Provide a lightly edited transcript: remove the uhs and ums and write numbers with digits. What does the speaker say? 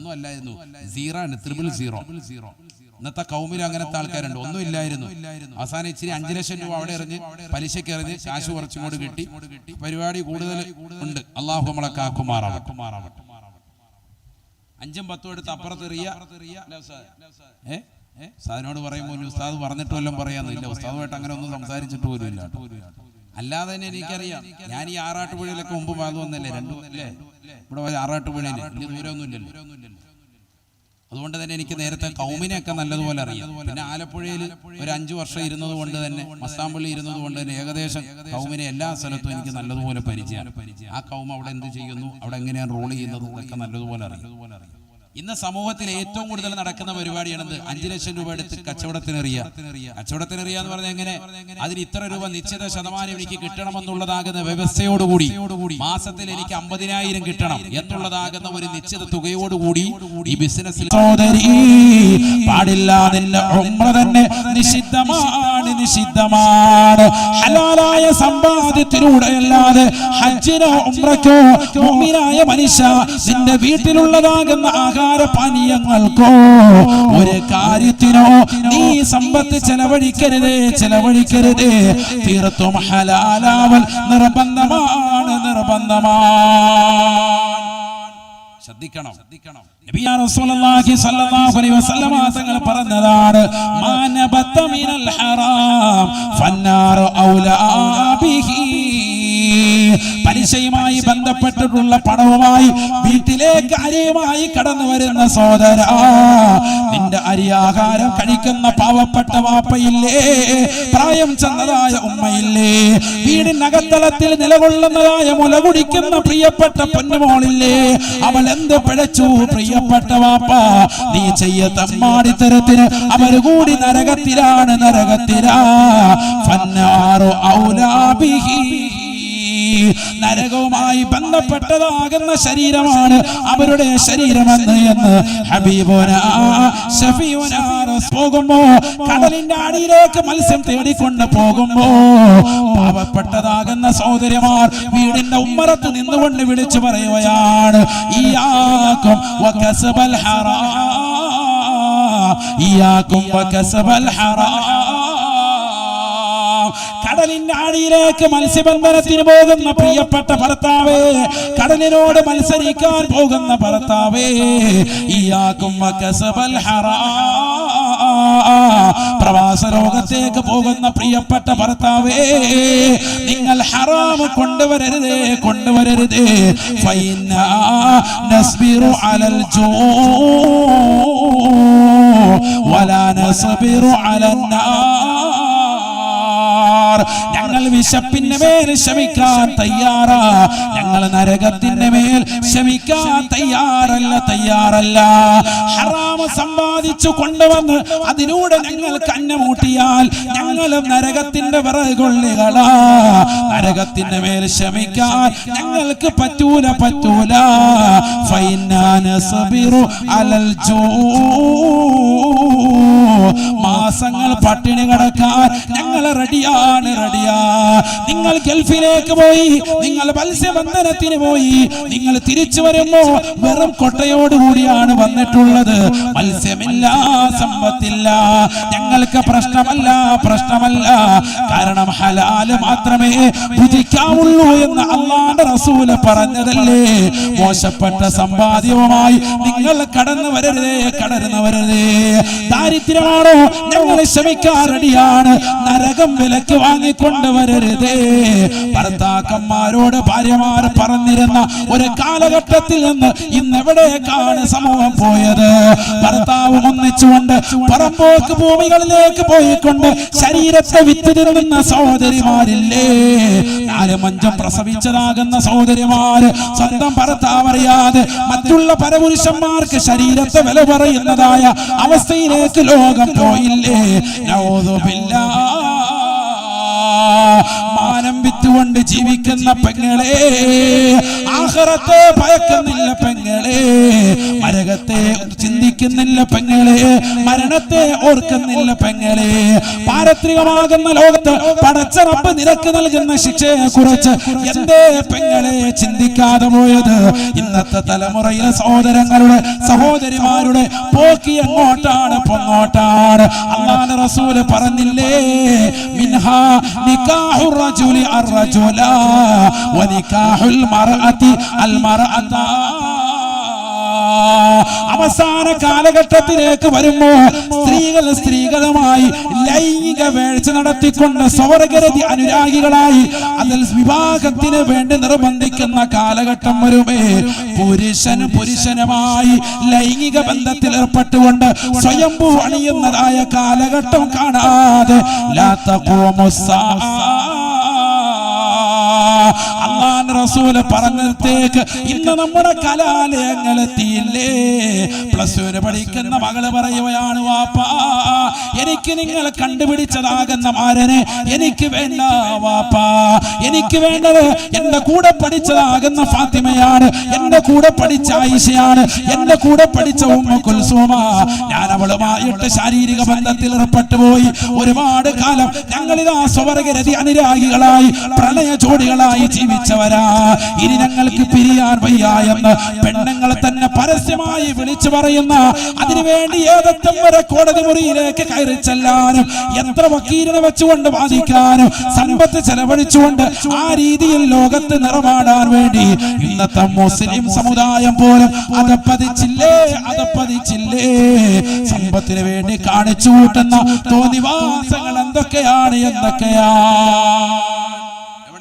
ഒന്നും അല്ലായിരുന്നു, സീറോ ആണ്, 000. ഇന്നത്തെ കൗമിൽ അങ്ങനത്തെ ആൾക്കാരുണ്ട്, ഒന്നും ഇല്ലായിരുന്നു. അവസാനം ഇച്ചിരി 5 ലക്ഷം രൂപ അവിടെ എറിഞ്ഞ് പലിശക്ക് എറിഞ്ഞ് കാശ് കുറച്ചും കൂടി കിട്ടി. പരിപാടി കൂടുതൽ ഉണ്ട്. അള്ളാഹു നമ്മളെ കാക്കുമാറാവട്ടെ. 5ഉം 10ഉം എടുത്ത് അപ്പുറത്തെറിയ. ഉസ്താദിനോട് പറയുമ്പോൾ ഉസ്താദ് പറഞ്ഞിട്ട് വല്ലതും പറയാന്നില്ല. ഉസ്താദുമായിട്ട് അങ്ങനെ ഒന്നും സംസാരിച്ചിട്ട് പോലും ഇല്ല. അല്ലാതെ തന്നെ എനിക്കറിയാം. ഞാൻ ഈ ആറാട്ടുപുഴയിലൊക്കെ മുമ്പ് ഭാഗം വന്നല്ലേ, രണ്ടും അല്ലേ ഇവിടെ ആറാട്ടുപുഴയിൽ വലിയ ദൂരമൊന്നും ഇല്ലല്ലോ. അതുകൊണ്ട് തന്നെ എനിക്ക് നേരത്തെ കൗമിനെയൊക്കെ നല്ലതുപോലെ അറിയാം. പിന്നെ ആലപ്പുഴയിൽ ഒരു 5 വർഷം ഇരുന്നത് കൊണ്ട് തന്നെ, മസ്താമ്പള്ളി ഇരുന്നത് കൊണ്ട് തന്നെ ഏകദേശം കൗമിനെ എല്ലാ സ്ഥലത്തും എനിക്ക് നല്ലതുപോലെ പരിചയമാണ്. ആ കൗമ അവിടെ എന്ത് ചെയ്യുന്നു, അവിടെ എങ്ങനെയാണ് റോൾ ചെയ്യുന്നത് എന്നൊക്കെ നല്ലതുപോലെ അറിയാം. ഇന്ന് സമൂഹത്തിൽ ഏറ്റവും കൂടുതൽ നടക്കുന്ന പരിപാടിയാണെന്ത്, 5 ലക്ഷം രൂപ എടുത്ത് കച്ചവടത്തിനെറിയ എന്ന് പറഞ്ഞാൽ എങ്ങനെ, അതിന് ഇത്ര രൂപ നിശ്ചിത ശതമാനം എനിക്ക് കിട്ടണമെന്നുള്ളതാകുന്ന വ്യവസ്ഥയോടുകൂടി, മാസത്തിൽ എനിക്ക് 50,000 കിട്ടണം എന്നുള്ളതാകുന്ന ഒരു നിശ്ചിത തുകയോടുകൂടി ഈ ബിസിനസ്സിൽ പാടില്ല. നിന്റെ ഉംറ തന്നെ നിഷിദ്ധമാണ്. ഹലാലായ സമ്പാദ്യത്തിലൂടെ അല്ലാതെ ഹജ്ജിനോ ഉംറയ്ക്കോ മുഅ്മിനായ മനുഷ്യ നിന്റെ വീട്ടിലുള്ളതാകുന്ന പാനീയങ്ങൾക്കോ ഒരു കാര്യത്തിനോ നീ സമ്പത്ത് ചെലവഴിക്കരുത്. തീർത്തും ഹലാലാവൽ നിർബന്ധമാണ്. ശ്രദ്ധിക്കണം. റസൂലുള്ളാഹി സ്വല്ലല്ലാഹു അലൈഹി വസല്ലം തങ്ങൾ പറഞ്ഞതാണ്, മാനബത മിനൽ ഹറാം ഫന്നാറു ഔലാ ബിഹി. പലിശയുമായി ബന്ധപ്പെട്ടിട്ടുള്ള പണവുമായി വീട്ടിലേക്ക് അരിയുമായി കടന്നു വരുന്ന സഹോദര, നിന്റെ അരിയാഹാരം കഴിക്കുന്ന പാവപ്പെട്ട വാപ്പയില്ലേ, പ്രായം ചെന്നതായ ഉമ്മയില്ലേ, വീടിനകത്തളത്തിൽ നിലകൊള്ളുന്നതായ മുല കുടിക്കുന്ന പ്രിയപ്പെട്ട പൊന്നുമോളില്ലേ, അവൾ എന്ത് പിഴച്ചു പ്രിയപ്പെട്ട വാപ്പ, നീ ചെയ്യത്തമ്മാടിത്തരത്തിന് അവർ കൂടി നരകത്തിലാണ്. ഫന്നാറു ഔലാ ബിഹി. നരകവുമായി ബന്ധപ്പെട്ടതാകുന്ന ശരീരമാണ് അവരുടെ ശരീരമെന്ന് ഹബീബുനാ ശഫീഉനാ പോകുമ്പോ, കടലിന്റെ അടിയിലേക്ക് മത്സ്യം തേടിക്കൊണ്ട് പോകുമ്പോ പാവപ്പെട്ടതാകുന്ന സഹോദരിമാർ വീടിന്റെ ഉമ്മറത്ത് നിന്നുകൊണ്ട് വിളിച്ചു പറയുകയാണ്, ഇയ്യാകും വകസബൽ ഹറാം. കടലിന്റെ അടിയിലേക്ക് മത്സ്യബന്ധനത്തിന് പോകുന്ന പ്രിയപ്പെട്ട ഭർത്താവേ, കടലിനോട് മത്സരിക്കാൻ പോകുന്ന ഭർത്താവേ, ഇയ്യാകും വകസബൽ ഹറാം. പ്രവാസ ലോകത്തേക്ക് പോകുന്ന പ്രിയപ്പെട്ട ഭർത്താവേ, നിങ്ങൾ ഹറാം കൊണ്ടുവരരുതേ. ഫൈനാ നസ്ബിറു അലൽ ജൂ വലാ നസ്ബിറു അലൻ നാർ. ഞങ്ങൾ വിശപ്പിന്റെ മേൽ ക്ഷമിക്കാൻ തയ്യാറാ, ഞങ്ങൾ നരകത്തിന്റെ മേൽ ക്ഷമിക്കാൻ തയ്യാറല്ല. ഹറാം സമ്പാദിച്ചു കൊണ്ടുവന്ന് അതിലൂടെ ഞങ്ങൾ കന്നമൂട്ടിയാൽ ഞങ്ങളും നരകത്തിന്റെ വിറകൊള്ളികളാ. നരകത്തിന്റെ മേൽ ക്ഷമിക്കാൻ ഞങ്ങൾക്ക് പറ്റൂല. ഫൈനാ നസ്ബിറു അലൽ ജൂ. മാസങ്ങൾ പട്ടിണി കിടക്കാൻ ഞങ്ങൾ റെഡിയാണ്. നിങ്ങൾ ഗൾഫിലേക്ക് പോയി, നിങ്ങൾ മത്സ്യബന്ധനത്തിന് പോയി, നിങ്ങൾ തിരിച്ചു വരുമ്പോ വെറും കൊട്ടയോടുകൂടിയാണ് വന്നിട്ടുള്ളത്. മത്സ്യമില്ല, സമ്പത്തില്ല. ഞങ്ങൾക്ക് പ്രശ്നമല്ല. കാരണം ഹലാല് മാത്രമേ ഭുജിക്കാവുള്ളൂ എന്ന് അല്ലാഹുവിന്റെ റസൂൽ പറഞ്ഞതല്ലേ. മോശപ്പെട്ട സമ്പാദ്യവുമായി നിങ്ങൾ കടന്നു വരരുതേ. ദാരിദ്ര്യമാണോ, ഞങ്ങൾ ക്ഷമിക്കാൻ റെഡിയാണ്. നരകം വിലക്ക് വാങ്ങിക്കൊണ്ടുവരരുതേ. ഭർത്താക്കന്മാരോട് ഭാര്യമാർ പറഞ്ഞിരുന്ന ഒരു കാലഘട്ടത്തിൽ നിന്ന് ഇന്നെവിടേക്കാണ് സമൂഹം പോയത്? ഭർത്താവ് ഒന്നിച്ചുകൊണ്ട് പറമ്പോക്ക് ഭൂമികളിലേക്ക് പോയിക്കൊണ്ട് ശരീരത്തെ വിറ്റ് തിന്നുന്ന സഹോദരിമാരില്ലേ? 4-5 പ്രസവിച്ചതാകുന്ന സഹോദരിമാര് സ്വന്തം ഭർത്താവ് അറിയാതെ മറ്റുള്ള പരപുരുഷന്മാർക്ക് ശരീരത്തെ വില പറയുന്നതായ അവസ്ഥയിലേക്ക് ലോകം പോയില്ലേ? മാനം വിറ്റുകൊണ്ട് ജീവിക്കുന്ന പെങ്ങളെ, ആഖിറത്തെ ഭയക്കുന്നില്ല പെങ്ങളെ, നരകത്തെ ചിന്തിക്കുന്ന ചിന്തിക്കുന്നില്ല പെങ്ങളെ, മരണത്തെ ഓർക്കുന്നില്ല പെങ്ങളെ. പാരത്രികമാകുന്ന ലോകത്ത് പടച്ച റബ്ബ് നിനക്ക് നൽകുന്ന ശിക്ഷയെ കുറിച്ച് എന്തേ പെങ്ങളെ ചിന്തിക്കാതെ പോയത്? ഇന്നത്തെ തലമുറയിലെ സഹോദരങ്ങളുടെ സഹോദരിമാരുടെ പോക്കി എങ്ങോട്ടാണ്, പൊങ്ങോട്ടാണ്. അല്ലാഹുവിന്റെ റസൂല് പറഞ്ഞില്ലേ, മിൻഹാ നികാഹുർ റജുലി അർറജുല വനികാഹുൽ മർഅതി അൽ മർഅത. അവസാന കാലഘട്ടത്തിലേക്ക് വരുമ്പോ സ്ത്രീകളുമായി ലൈംഗിക വേഴ്ച നടത്തിക്കൊണ്ട് സ്വർഗരതി അനുരാഗികളായി അതിൽ വിവാഹത്തിന് വേണ്ടി നിർബന്ധിക്കുന്ന കാലഘട്ടം വരുമേ. പുരുഷനുമായി ലൈംഗിക ബന്ധത്തിൽ ഏർപ്പെട്ടുകൊണ്ട് സ്വയംഭൂ അണിയുന്നതായ കാലഘട്ടം കാണാതെ ലാ തഖൂമുസ്സാ. അല്ലാഹുവിന്റെ റസൂല് പറഞ്ഞത്തേക്ക് ഇന്ന് നമ്മുടെ കലാലയങ്ങളെത്തിയില്ലേ. പ്ലസ് 2 പഠിക്കുന്ന മകള് പറയുകയാണ്, വാപ്പാ എനിക്ക് നിങ്ങൾ കണ്ടുപിടിച്ചതാകുന്ന മാരനെ എനിക്ക് വേണ്ട വാപ്പാ, എനിക്ക് വേണ്ടത് എന്റെ കൂടെ പഠിച്ചതാകുന്ന ഫാത്തിമയാണ്, എന്റെ കൂടെ പഠിച്ച ആയിഷയാണ്, എന്റെ കൂടെ പഠിച്ച ഉമ്മു കുൽസൂമ. ഞാൻ അവളുമായിട്ട് ശാരീരിക ബന്ധത്തിൽ ഏർപ്പെട്ടു പോയി. ഒരുപാട് കാലം ഞങ്ങളിതാ സ്വർഗരതി അനുരാഗികളായി പ്രണയ ജോഡികളായി ജീവിച്ചവരാ. ഇനി ഞങ്ങൾക്ക് പിരിയാൻ വയ്യ എന്ന് പെണ്ണുങ്ങളെ തന്നെ പരസ്യമായി വിളിച്ചു പറയുന്ന, അതിനുവേണ്ടി ഏതറ്റം വരെ കോടതി മുറിയിലേക്ക് കയറി ചെല്ലാനും എത്ര വക്കീലിനെ വെച്ചുകൊണ്ട് വാദിക്കാനും സമ്പത്ത് ചെലവഴിച്ചുകൊണ്ട് ആ രീതിയിൽ ലോകത്ത് നിറമാടാൻ വേണ്ടി ഇന്നത്തെ മുസ്ലിം സമുദായം പോലും അതപ്പതിച്ചില്ലേ. സമ്പത്തിന് വേണ്ടി കാണിച്ചു കൂട്ടുന്ന തോന്നിവാസങ്ങൾ എന്തൊക്കെയാണ്.